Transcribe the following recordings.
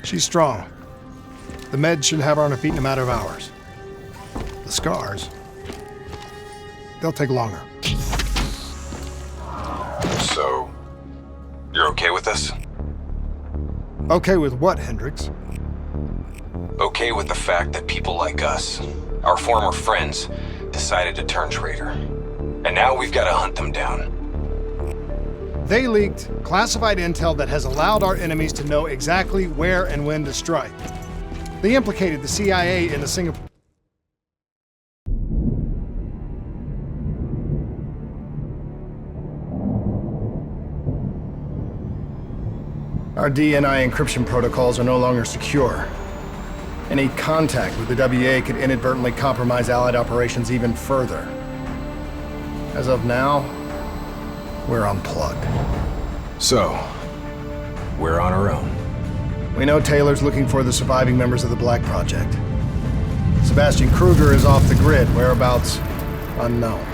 She's strong. The meds should have her on her feet in a matter of hours. The scars, they'll take longer. So, you're okay with this? Okay with what, Hendricks? Okay with the fact that people like us, our former friends, decided to turn traitor. And now we've got to hunt them down. They leaked classified intel that has allowed our enemies to know exactly where and when to strike. They implicated the CIA in the Singapore... Our DNI encryption protocols are no longer secure. Any contact with the WA could inadvertently compromise Allied operations even further. As of now, we're unplugged. So, we're on our own. We know Taylor's looking for the surviving members of the Black Project. Sebastian Kruger is off the grid, whereabouts unknown.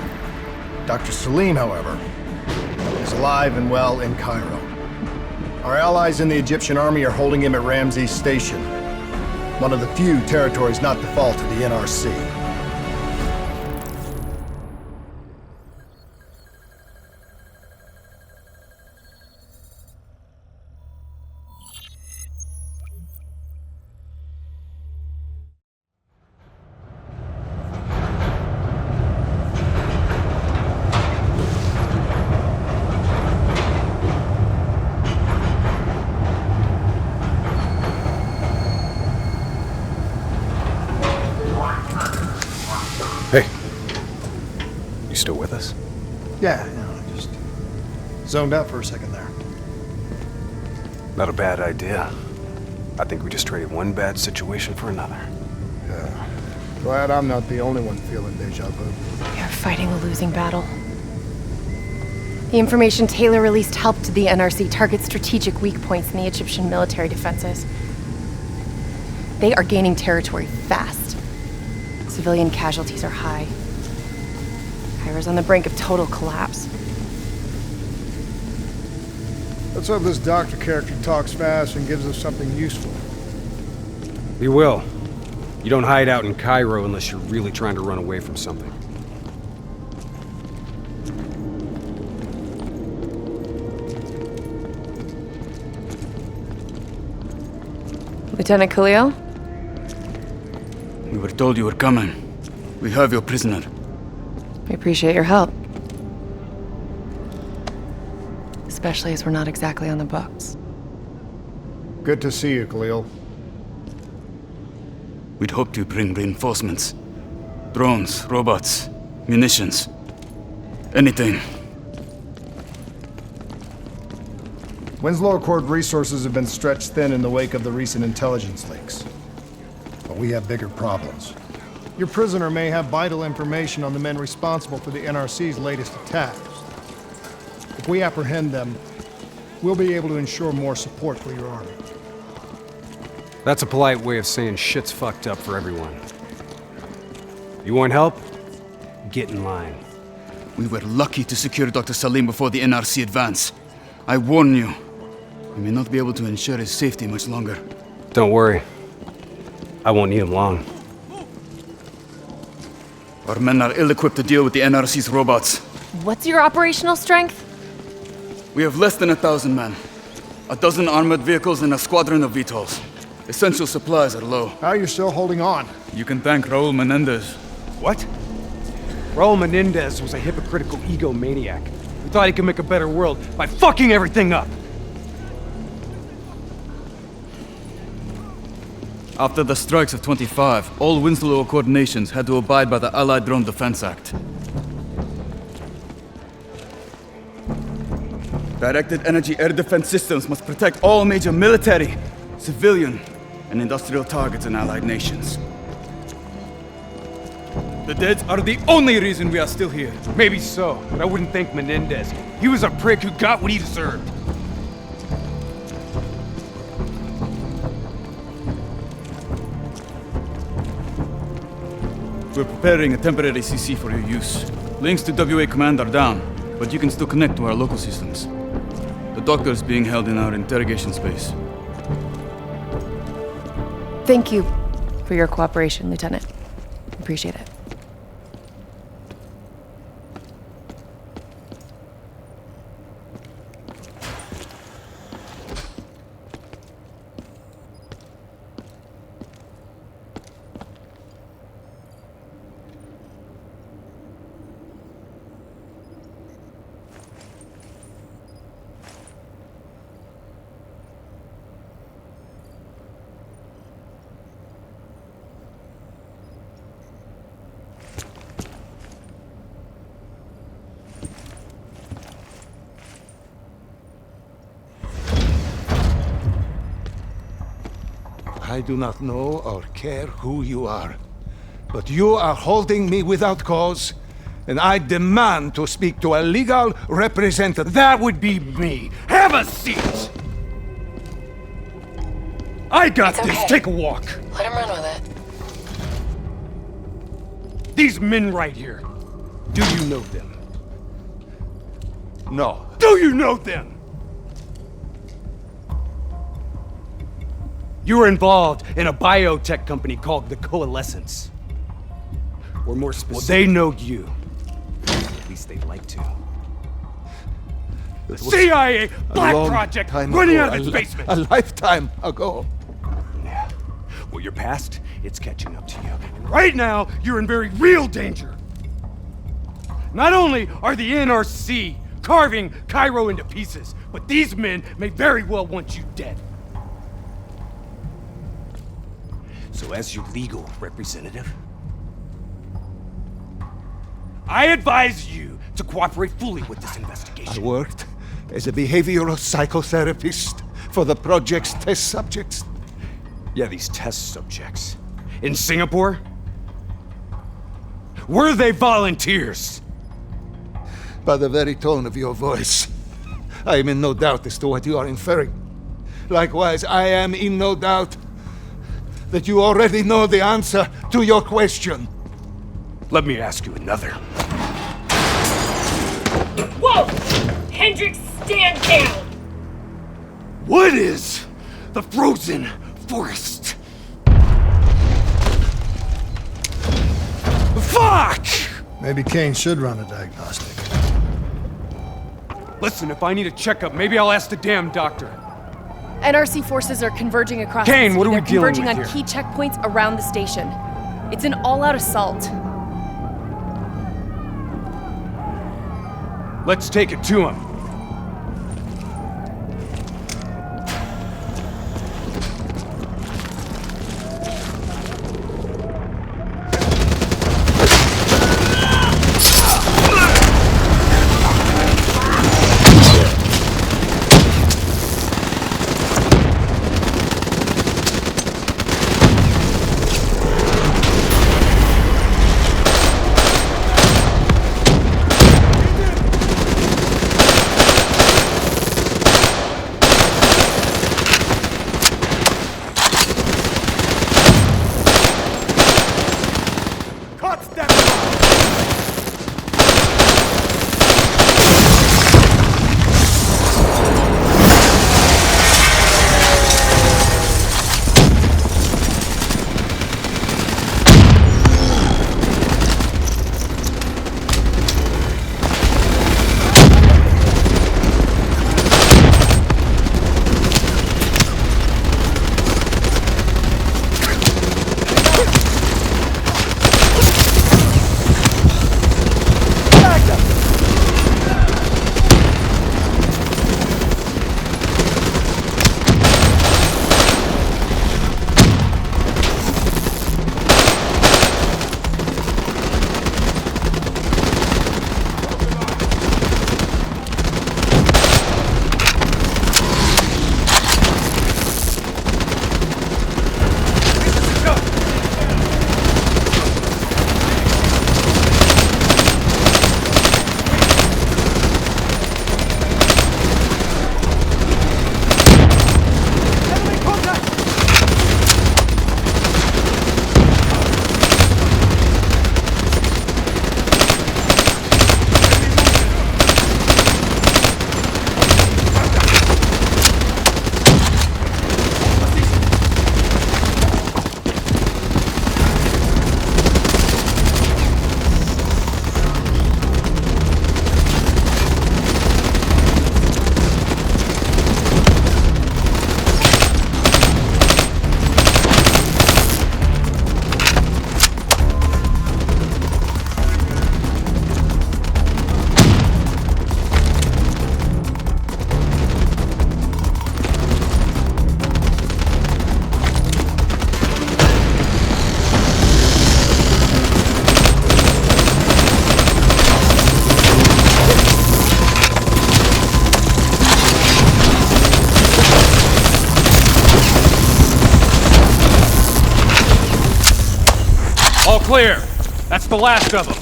Dr. Salim, however, is alive and well in Cairo. Our allies in the Egyptian army are holding him at Ramses Station, one of the few territories not default to the NRC. Hey. You still with us? Yeah, just zoned out for a second there. Not a bad idea. I think we just traded one bad situation for another. Yeah. Glad I'm not the only one feeling deja vu. We are fighting a losing battle. The information Taylor released helped the NRC target strategic weak points in the Egyptian military defenses. They are gaining territory fast. Civilian casualties are high. Cairo's on the brink of total collapse. Let's hope this doctor character talks fast and gives us something useful. We will. You don't hide out in Cairo unless you're really trying to run away from something. Lieutenant Khalil? We were told you were coming. We have your prisoner. We appreciate your help. Especially as we're not exactly on the books. Good to see you, Khalil. We'd hoped to bring reinforcements. Drones, robots, munitions. Anything. Winslow Accord resources have been stretched thin in the wake of the recent intelligence leaks. But we have bigger problems. Your prisoner may have vital information on the men responsible for the NRC's latest attacks. If we apprehend them, we'll be able to ensure more support for your army. That's a polite way of saying shit's fucked up for everyone. You want help? Get in line. We were lucky to secure Dr. Salim before the NRC advance. I warn you, we may not be able to ensure his safety much longer. Don't worry. I won't need him long. Our men are ill-equipped to deal with the NRC's robots. What's your operational strength? We have less than 1,000 men. 12 armored vehicles and a squadron of VTOLs. Essential supplies are low. How are you still holding on? You can thank Raul Menendez. What? Raul Menendez was a hypocritical egomaniac who thought he could make a better world by fucking everything up. After the strikes of 25, all Winslow Accord nations had to abide by the Allied Drone Defense Act. Directed energy air defense systems must protect all major military, civilian, and industrial targets in Allied nations. The dead are the only reason we are still here. Maybe so, but I wouldn't thank Menendez. He was a prick who got what he deserved. We're preparing a temporary CC for your use. Links to WA Command are down, but you can still connect to our local systems. The doctor is being held in our interrogation space. Thank you for your cooperation, Lieutenant. Appreciate it. I do not know or care who you are, but you are holding me without cause, and I demand to speak to a legal representative. That would be me. Have a seat! I got It's this. okay. Take a walk. Let him run with it. These men right here. Do you know them? No. Do you know them? You were involved in a biotech company called the Coalescence. Or more specific, well, they know you. At least they'd like to. The CIA Black Project running out of its basement. A lifetime ago. Yeah. Well, your past, it's catching up to you. And right now, you're in very real danger. Not only are the NRC carving Cairo into pieces, but these men may very well want you dead. So as your legal representative, I advise you to cooperate fully with this I investigation. worked as a behavioral psychotherapist for the project's test subjects. Yeah, these test subjects. In Singapore? Were they volunteers? By the very tone of your voice, I am in no doubt as to what you are inferring. Likewise, I am in no doubt that you already know the answer to your question. Let me ask you another. Whoa! Hendricks, stand down! What is the frozen forest? Fuck! Maybe Kane should run a diagnostic. Listen, if I need a checkup, maybe I'll ask the damn doctor. NRC forces are converging across Kane, the city. what are we They're dealing converging with on here? key checkpoints around the station. It's an all-out assault. Let's take it to him. clear. That's the last of them.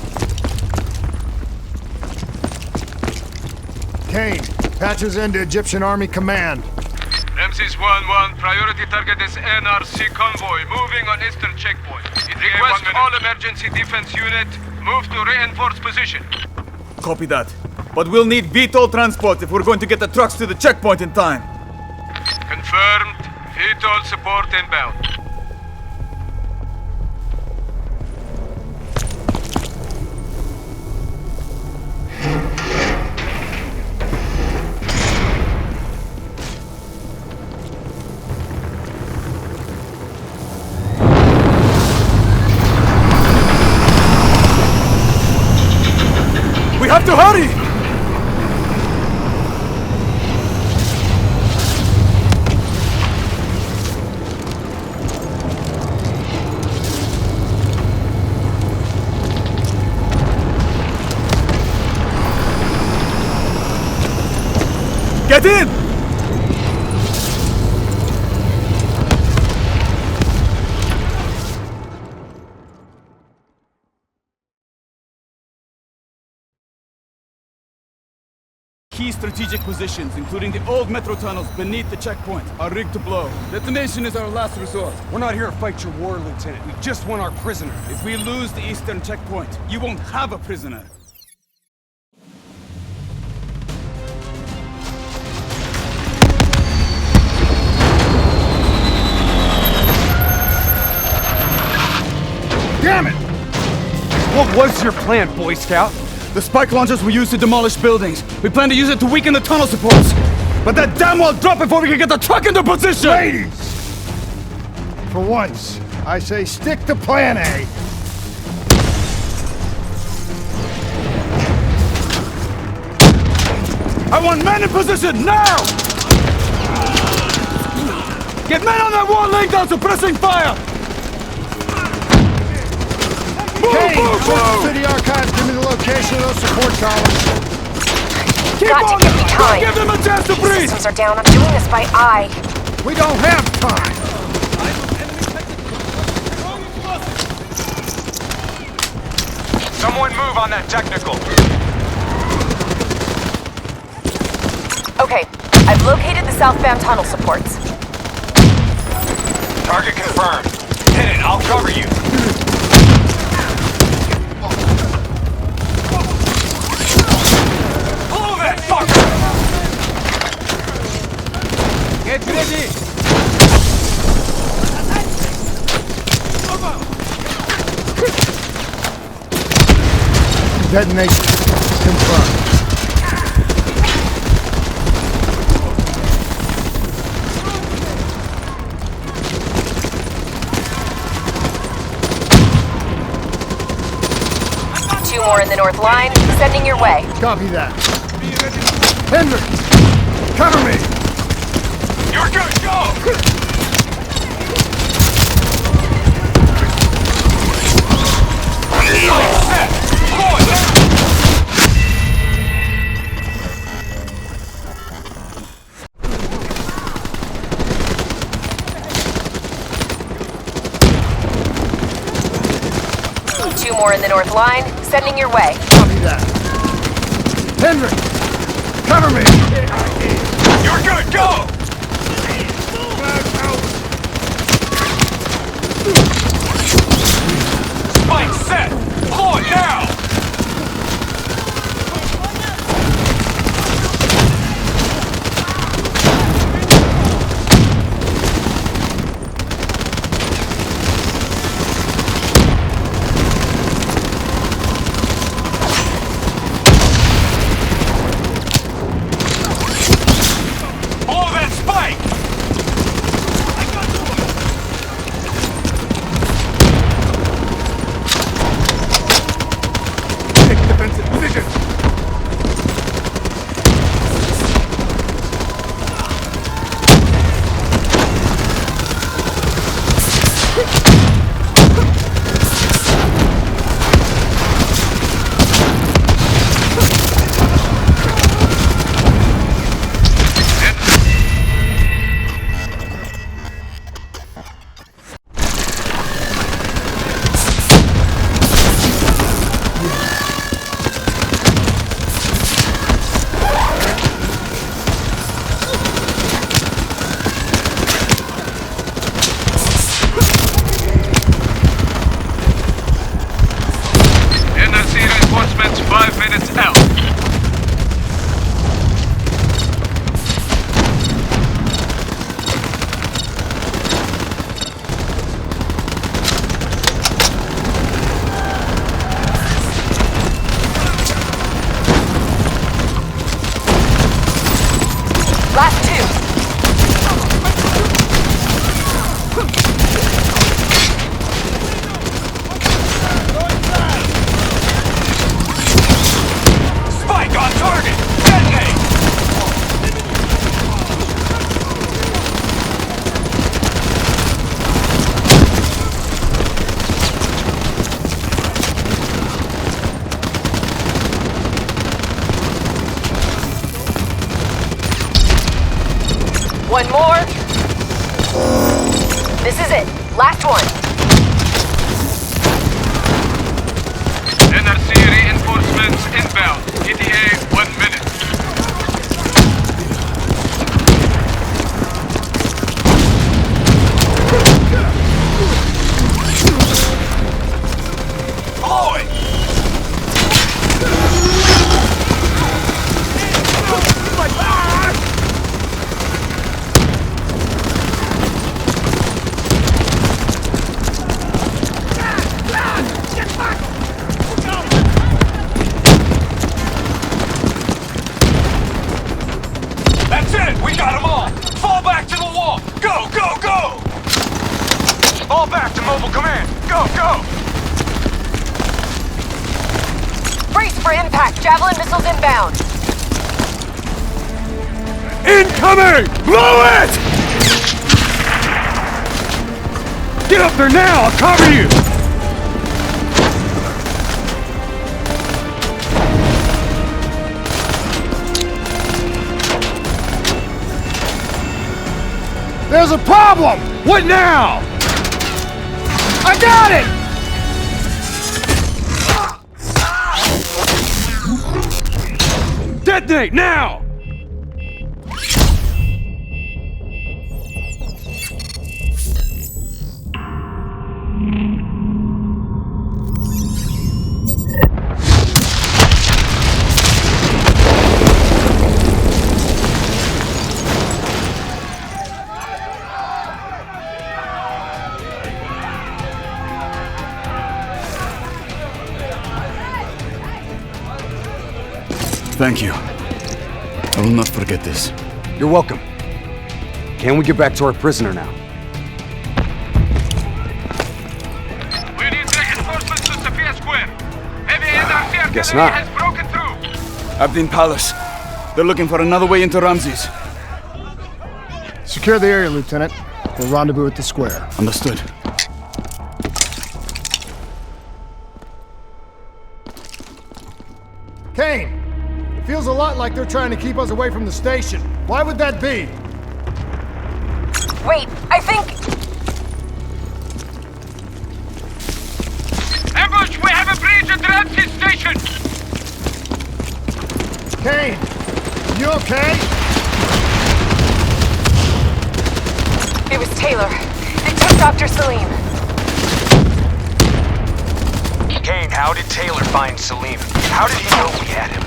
Kane, patches into Egyptian Army Command. Ramses 1-1, priority target is NRC convoy, moving on eastern checkpoint. Request all emergency defense unit, move to reinforced position. Copy that. But we'll need VTOL transport if we're going to get the trucks to the checkpoint in time. Confirmed, VTOL support inbound. We have to hurry! Get in! Key strategic positions, including the old metro tunnels beneath the checkpoint, are rigged to blow. Detonation is our last resort. We're not here to fight your war, Lieutenant. We just want our prisoner. If we lose the eastern checkpoint, you won't have a prisoner. Damn it! What was your plan, Boy Scout? The spike launchers were used to demolish buildings. We plan to use it to weaken the tunnel supports. But that damn wall dropped before we can get the truck into position! Ladies! For once, I say stick to Plan A. I want men in position now! Get men on that wall laying down suppressing fire! Kane, Move, search the move! city archives. Give me the location of those support columns. Keep Got to on give them! me time. Give them a chance to breathe! Systems are down. I'm doing this by eye. We don't have time. Someone move on that technical. Okay, I've located the southbound tunnel supports. Target confirmed. Hit it, I'll cover you. Blow that fucker! Get ready! Detonation confirmed. Two more in the north line, sending your way. Copy that. Hendricks, cover me. You're good, go! Set! Blow it down! Two more in the north line, sending your way. Copy that. Hendricks, cover me. You're good, go! Spike set! Blow it now! Last two. Spike on target! Detonate! One more. This is it. Last one. NRC reinforcements inbound. ETA 1 minute. Blow it! That's it! We got them all! Fall back to the wall! Go, go, go! Fall back to mobile command! Go, go! Brace for impact. Javelin missiles inbound. Incoming! Blow it! Get up there now! I'll cover you! There's a problem! What now? I got it! Detonate now! Thank you. I will not forget this. You're welcome. Can we get back to our prisoner now? We need reinforcements to Sophia Square. Heavy NRC Guess artillery not. has broken through. Abdin Palace. They're looking for another way into Ramses. Secure the area, Lieutenant. We'll rendezvous at the square. Understood. Kane! It feels a lot like they're trying to keep us away from the station. Why would that be? Wait, I think... Ambush! We have a breach at Ramsey Station! Kane! You okay? It was Taylor. They took Dr. Salim. Kane, how did Taylor find Salim? How did he know we had him?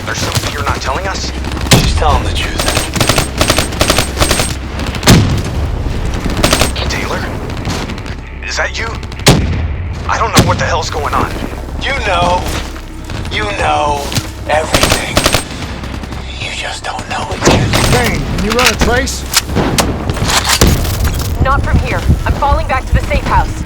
There's something you're not telling us? She's telling the truth. Taylor? Is that you? I don't know what the hell's going on. You know everything. You just don't know it yet. Kane, can you run a trace? Not from here. I'm falling back to the safe house.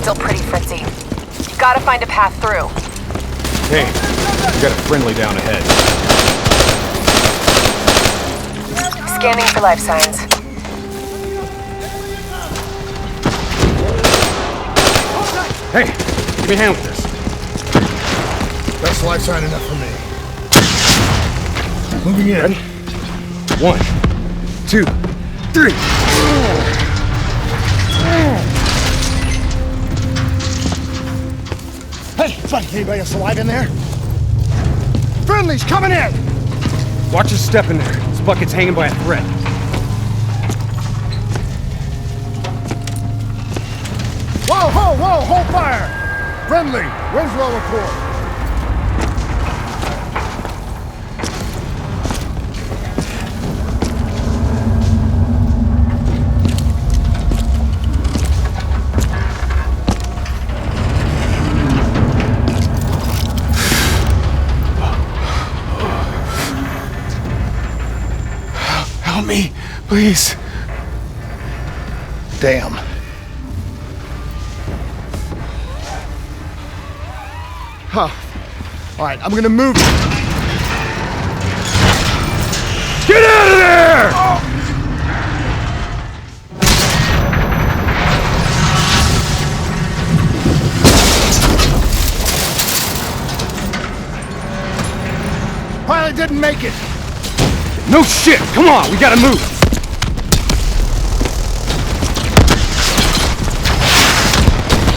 still pretty fritzy. Gotta find a path through. Hey, we got a friendly down ahead. Scanning for life signs. Hey, give me a hand with this. That's life sign enough for me. Moving in. Ready? 1, 2, 3. Hey, buddy, anybody else alive in there? Friendly's coming in! Watch your step in there. This bucket's hanging by a thread. Whoa, hold fire! Friendly, Winslow Accord. Help me, please. Damn. Huh. All right, I'm gonna move. Get out of there! Pilot didn't make it. No shit! Come on, we gotta move!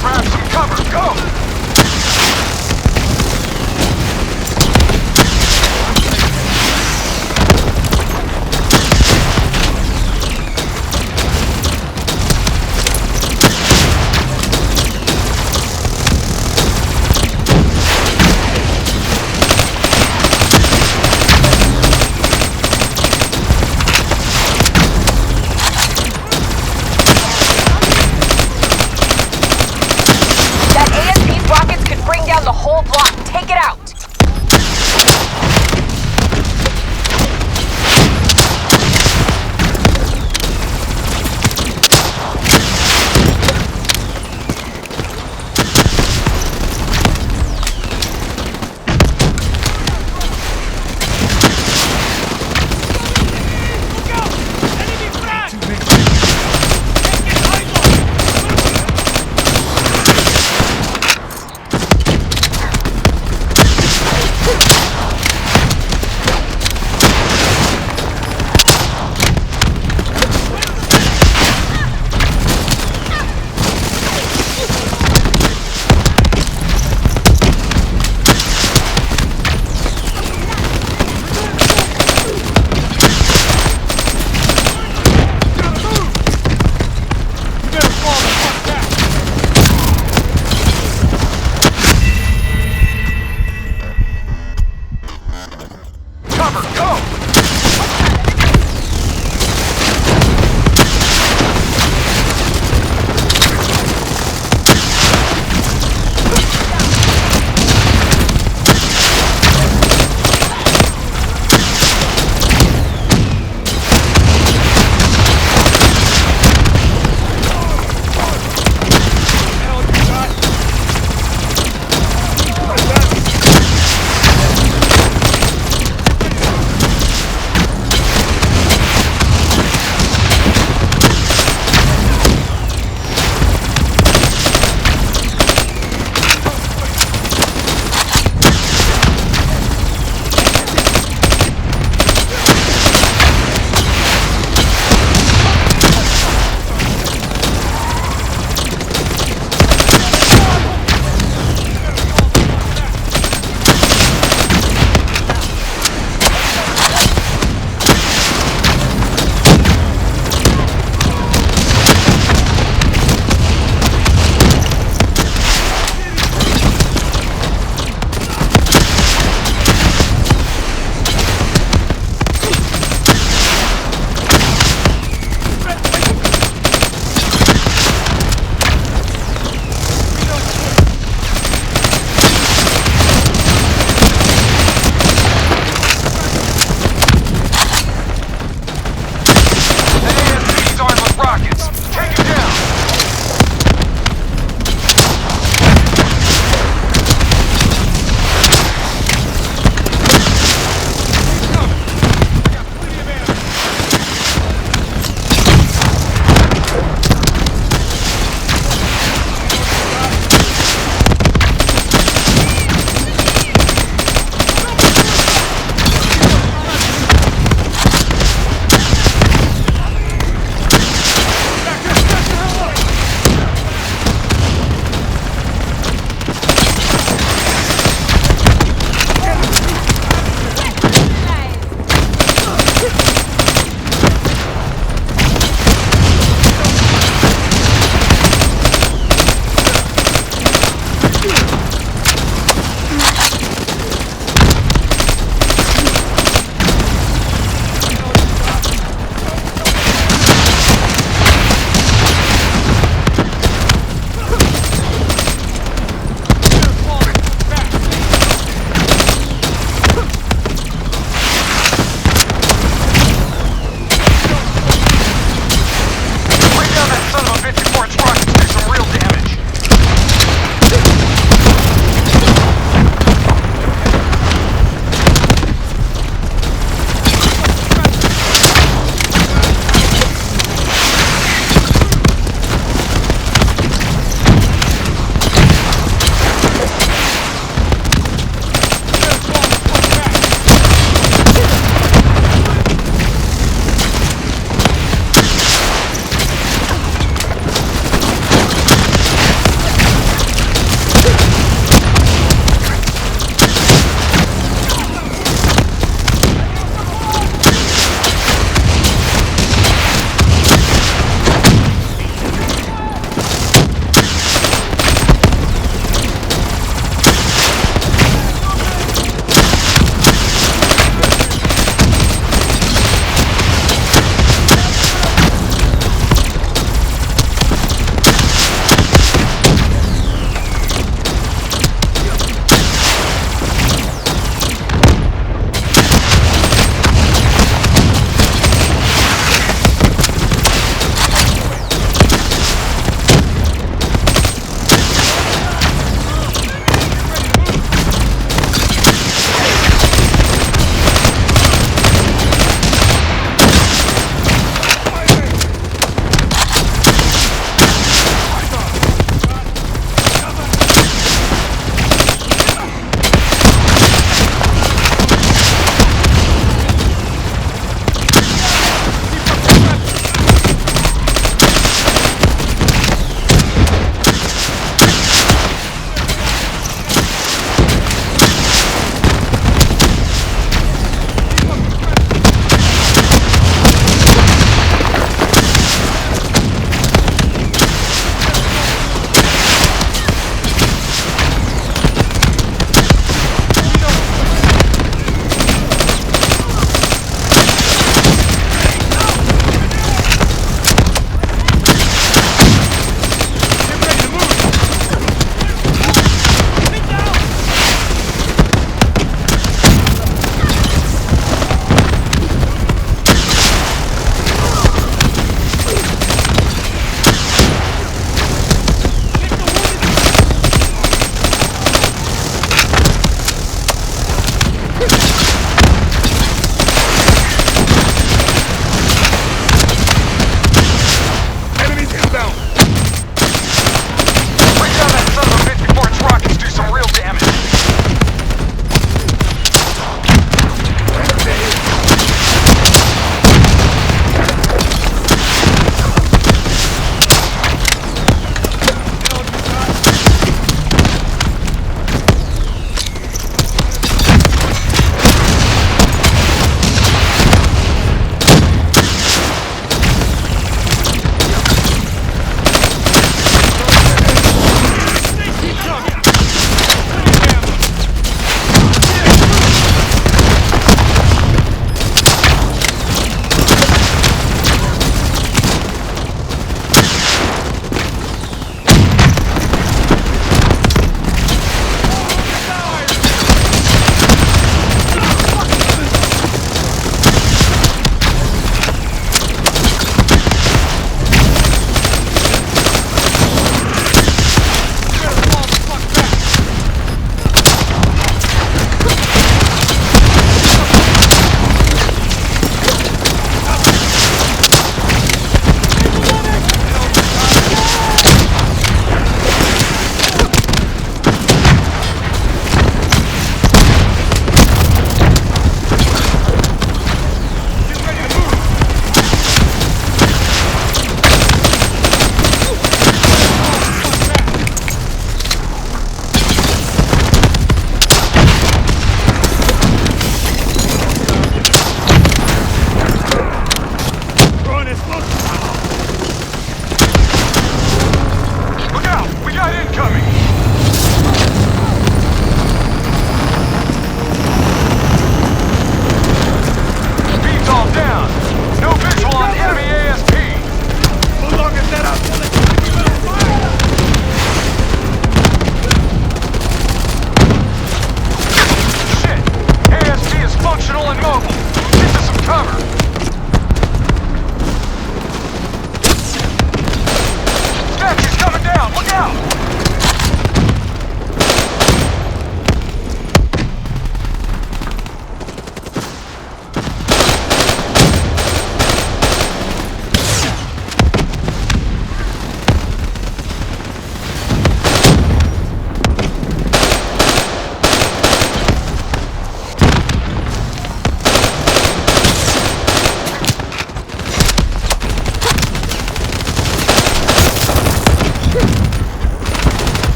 Grab some cover, go!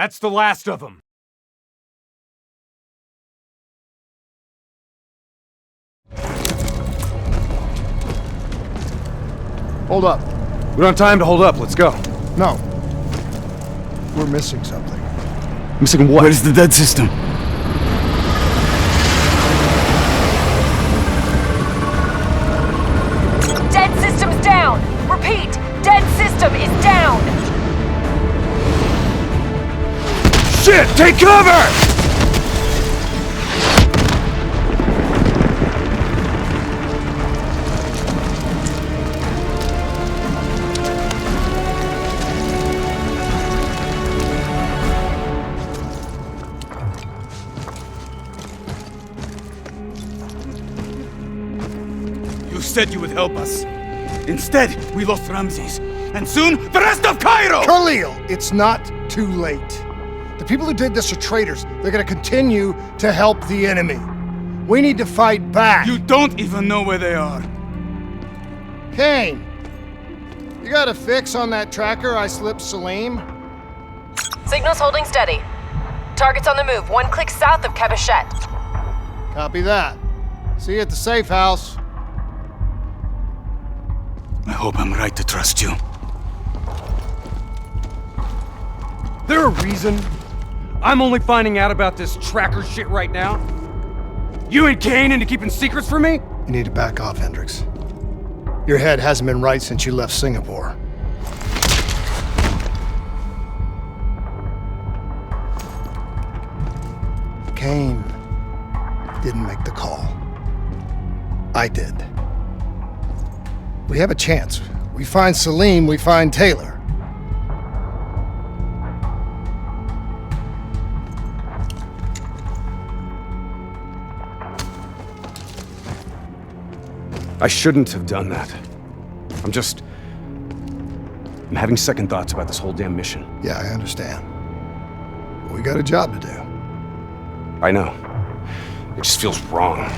That's the last of them. Hold up. We don't have time to hold up. Let's go. No. We're missing something. Missing what? Where's the dead system? Dead system's down! Repeat, dead system is down! Shit! Take cover! You said you would help us. Instead, we lost Ramses. And soon, the rest of Cairo! Khalil, it's not too late. The people who did this are traitors. They're gonna continue to help the enemy. We need to fight back. You don't even know where they are. Kane, you got a fix on that tracker I slipped Salim? Signal's holding steady. Target's on the move, 1 click south of Cabochet. Copy that. See you at the safe house. I hope I'm right to trust you. There a reason I'm only finding out about this tracker shit right now? You and Kane into keeping secrets from me? You need to back off, Hendricks. Your head hasn't been right since you left Singapore. Kane didn't make the call. I did. We have a chance. We find Salim, we find Taylor. I shouldn't have done that. I'm having second thoughts about this whole damn mission. Yeah, I understand. But we got a job to do. I know. It just feels wrong.